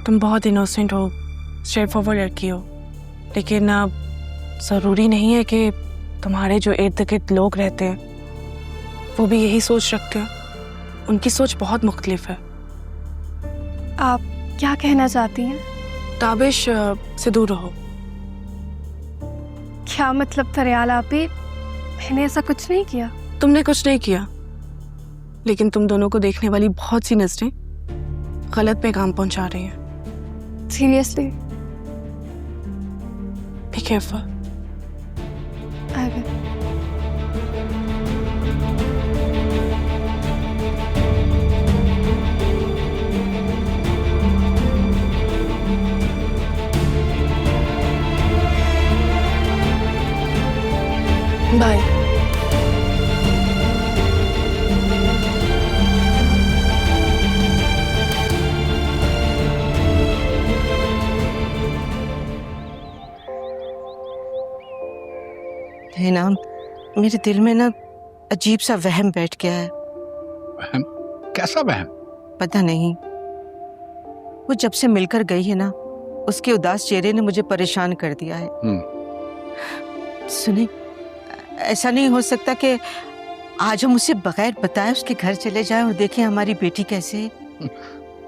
तुम बहुत इनोसेंट हो, स्ट्रेट फॉरवर्ड लड़की हो, लेकिन ज़रूरी नहीं है कि तुम्हारे जो इर्द गिर्द लोग रहते हैं वो भी यही सोच रखते हैं। उनकी सोच बहुत मुख्तलिफ है। आप क्या कहना चाहती हैं? ताबिश से दूर रहो। क्या मतलब फरियाल आपी? मैंने ऐसा कुछ नहीं किया। तुमने कुछ नहीं किया, लेकिन तुम दोनों को देखने वाली बहुत सी नजरें गलत पैगाम पहुंचा रही हैं। सीरियसली? Be careful. बाय। है ना, मेरे दिल में ना अजीब सा वहम बैठ गया है। वहम? कैसा वहम? पता नहीं, वो जब से मिलकर गई है ना, उसके उदास चेहरे ने मुझे परेशान कर दिया है। सुने, ऐसा नहीं हो सकता कि आज हम उसे बगैर बताए उसके घर चले जाएं और देखें हमारी बेटी कैसे है?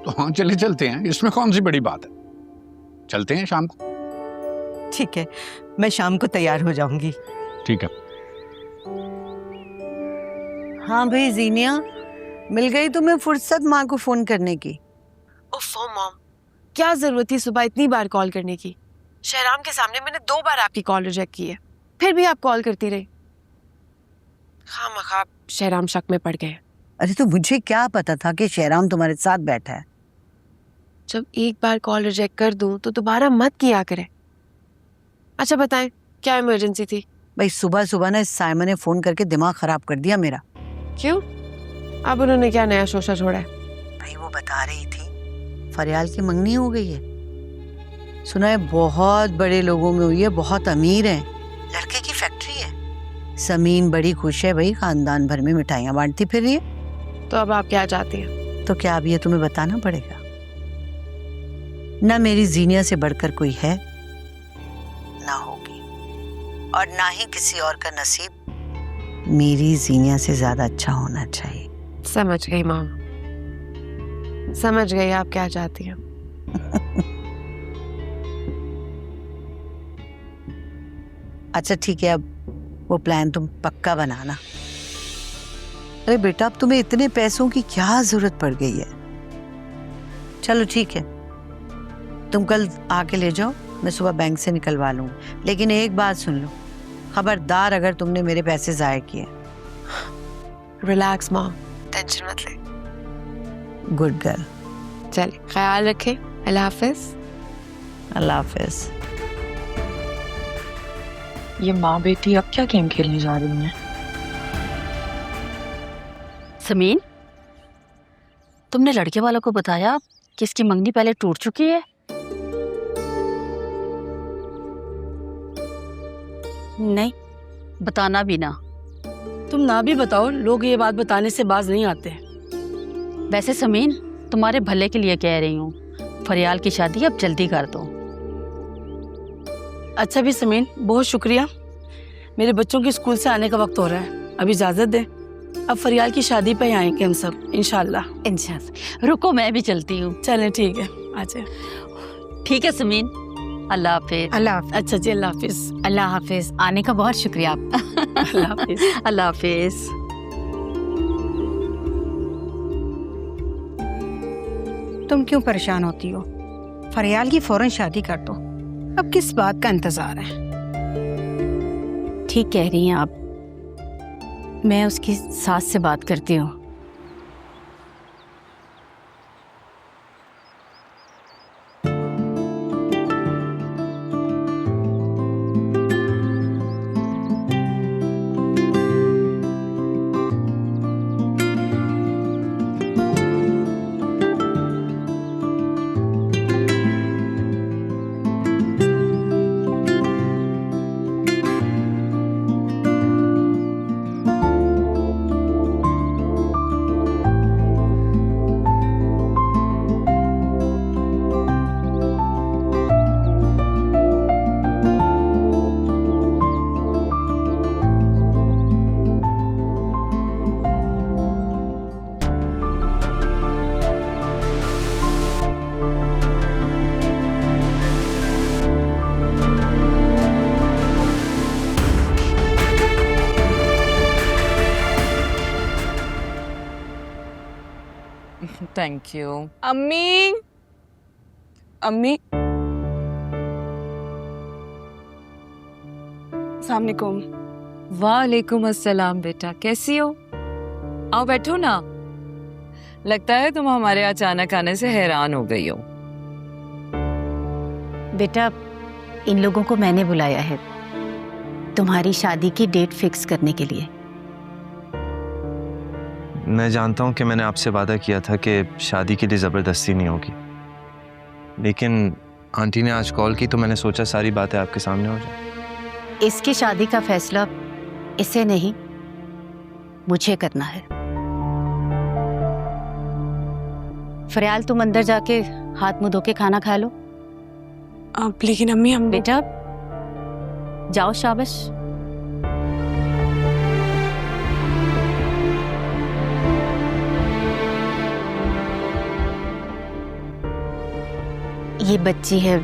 तो हाँ, चलते हैं, इसमें कौन सी बड़ी बात है। चलते हैं शाम को। ठीक है, मैं शाम को तैयार हो जाऊंगी। ठीक है। हाँ भाई जीनिया, मिल गई तुम्हें फुर्सत माँ को फोन करने की? ओफो मॉम, क्या जरूरत थी सुबह इतनी बार कॉल करने की? शहराम के सामने मैंने 2 बार आपकी कॉल रिजेक्ट की है, फिर भी आप कॉल करती रही। खामखा शहराम शक में पड़ गए। अरे तो मुझे क्या पता था कि शहराम तुम्हारे साथ बैठा है। जब एक बार कॉल रिजेक्ट कर दूं तो दोबारा मत किया करें। अच्छा बताएं, क्या इमरजेंसी थी? भाई सुबह सुबह ना इस साइमन ने फोन करके दिमाग खराब कर दिया मेरा। क्यों? अब उन्होंने क्या नया शोशा छोड़ा है? भाई वो बता रही थी फरियाल की मंगनी हो गई है। सुना है बहुत बड़े लोगों में हुई है, बहुत अमीर है, लड़के की फैक्ट्री है। समीन बड़ी खुश है भाई, खानदान भर में मिठाइयाँ बांटती फिर रही है। तो अब आप क्या चाहती हैं? तो क्या अब ये तुम्हें बताना पड़ेगा? ना मेरी जीनिया से बढ़कर कोई है, ना होगी, और ना ही किसी और का नसीब मेरी जीनिया से ज्यादा अच्छा होना चाहिए। समझ गई मॉम, समझ गई आप क्या चाहती हैं। अच्छा ठीक है, अब वो प्लान तुम पक्का बनाना। अरे बेटा, अब तुम्हें इतने पैसों की क्या जरूरत पड़ गई है? चलो ठीक है, तुम कल आके ले जाओ, मैं सुबह बैंक से निकलवा लूंगी। लेकिन एक बात सुन लो, खबरदार अगर तुमने मेरे पैसे जाया किए। रिलैक्स मॉम, टेंशन मत ले। Good girl. चलिए, ख्याल रखें। अल्लाह हाफिज। अल्लाह हाफिज। ये माँ बेटी अब क्या गेम खेलने जा रही हैं? समीन, तुमने लड़के वालों को बताया कि इसकी मंगनी पहले टूट चुकी है? नहीं। बताना भी ना। तुम ना भी बताओ, लोग ये बात बताने से बाज नहीं आते। वैसे समीन, तुम्हारे भले के लिए कह रही हूँ, फरियाल की शादी अब जल्दी कर दो। अच्छा भी समीन, बहुत शुक्रिया। मेरे बच्चों के स्कूल से आने का वक्त हो रहा है, अब इजाजत दें। अब फरियाल की शादी पे आएंगे हम सब इंशाल्लाह। इंशाल्लाह। रुको, मैं भी चलती हूँ। चलें, ठीक है, आजा। ठीक है समीन, अल्लाह हाफिज। अल्लाह हाफिज। अच्छा जी, अल्लाह हाफिज। अल्लाह हाफिज। आने का बहुत शुक्रिया आप। अल्लाह हाफिज। अल्लाह हाफिज। तुम क्यों परेशान होती हो? फरियाल की फौरन शादी कर दो, अब किस बात का इंतजार है? ठीक कह रही हैं आप, मैं उसकी सास से बात करती हूँ। Thank you. अम्मी, अम्मी, अस्सलाम वालेकुम। वालेकुम अस्सलाम बेटा, कैसी हो? आओ बैठो ना। लगता है तुम हमारे अचानक आने से हैरान हो गई हो। बेटा, इन लोगों को मैंने बुलाया है तुम्हारी शादी की डेट फिक्स करने के लिए। मैं जानता हूँ कि मैंने आपसे वादा किया था कि शादी के लिए ज़बरदस्ती नहीं होगी, लेकिन आंटी ने आज कॉल की तो मैंने सोचा सारी बातें आपके सामने हो जाए। इसकी शादी का फैसला इसे नहीं, मुझे करना है। फरियाल, तुम अंदर जाके हाथ मुंह धो के खाना खा लो। लेकिन अम्मी, हम बेटा जाओ, शाबाश। ये बच्ची है,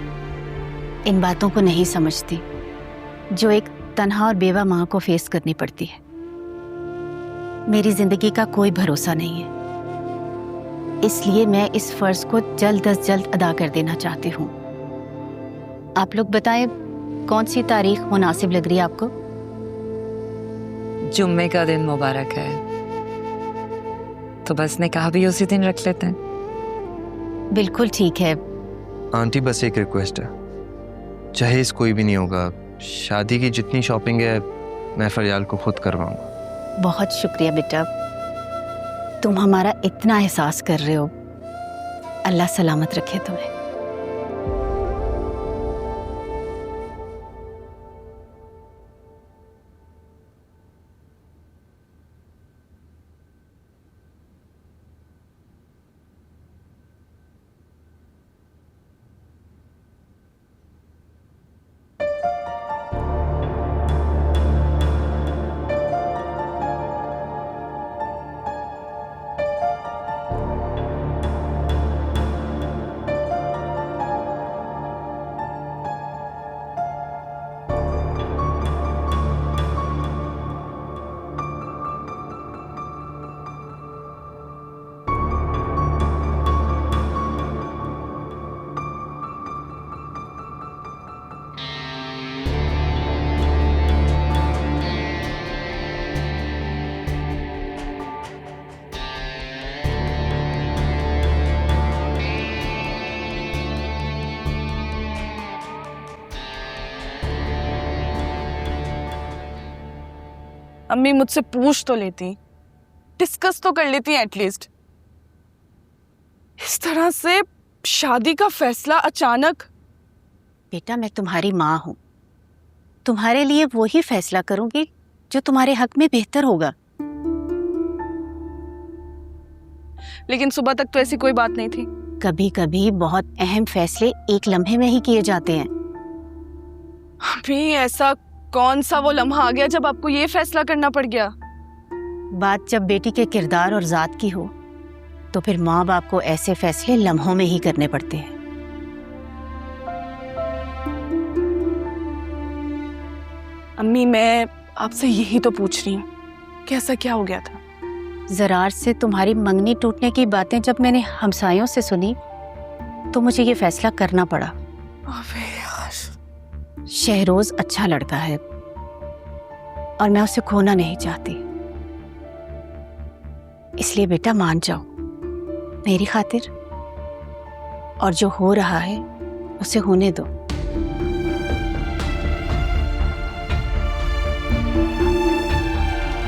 इन बातों को नहीं समझती जो एक तन्हा और बेवा माँ को फेस करनी पड़ती है। मेरी जिंदगी का कोई भरोसा नहीं है, इसलिए मैं इस फर्ज को जल्द अज जल्द अदा कर देना चाहती हूँ। आप लोग बताएं, कौन सी तारीख मुनासिब लग रही है आपको? जुम्मे का दिन मुबारक है, तो बस निकाह भी उसी दिन रख लेते हैं। बिल्कुल ठीक है। आंटी बस एक रिक्वेस्ट है, जहेज कोई भी नहीं होगा, शादी की जितनी शॉपिंग है मैं फरियाल को खुद करवाऊंगा। बहुत शुक्रिया बेटा, तुम हमारा इतना एहसास कर रहे हो। अल्लाह सलामत रखे तुम्हें। अम्मी मुझसे पूछ तो लेती, डिस्कस तो कर लेती एटलीस्ट। इस तरह से शादी का फैसला अचानक। बेटा, मैं तुम्हारी माँ हूँ, तुम्हारे लिए वो ही फैसला करूंगी जो तुम्हारे हक में बेहतर होगा। लेकिन सुबह तक तो ऐसी कोई बात नहीं थी। कभी कभी बहुत अहम फैसले एक लम्हे में ही किए जाते हैं। अभी ऐसा कौन सा वो लम्हा आ गया जब आपको ये फैसला करना पड़ गया? बात जब बेटी के किरदार और जात की हो तो फिर माँ बाप को ऐसे फैसले लम्हों में ही करने पड़ते हैं। अम्मी, मैं आपसे यही तो पूछ रही हूँ कि ऐसा क्या हो गया था? जरार से तुम्हारी मंगनी टूटने की बातें जब मैंने हमसायों से सुनी तो मुझे ये फैसला करना पड़ा। अबे यार। शहरोज अच्छा लड़का है और मैं उसे खोना नहीं चाहती, इसलिए बेटा मान जाओ मेरी खातिर, और जो हो रहा है उसे होने दो।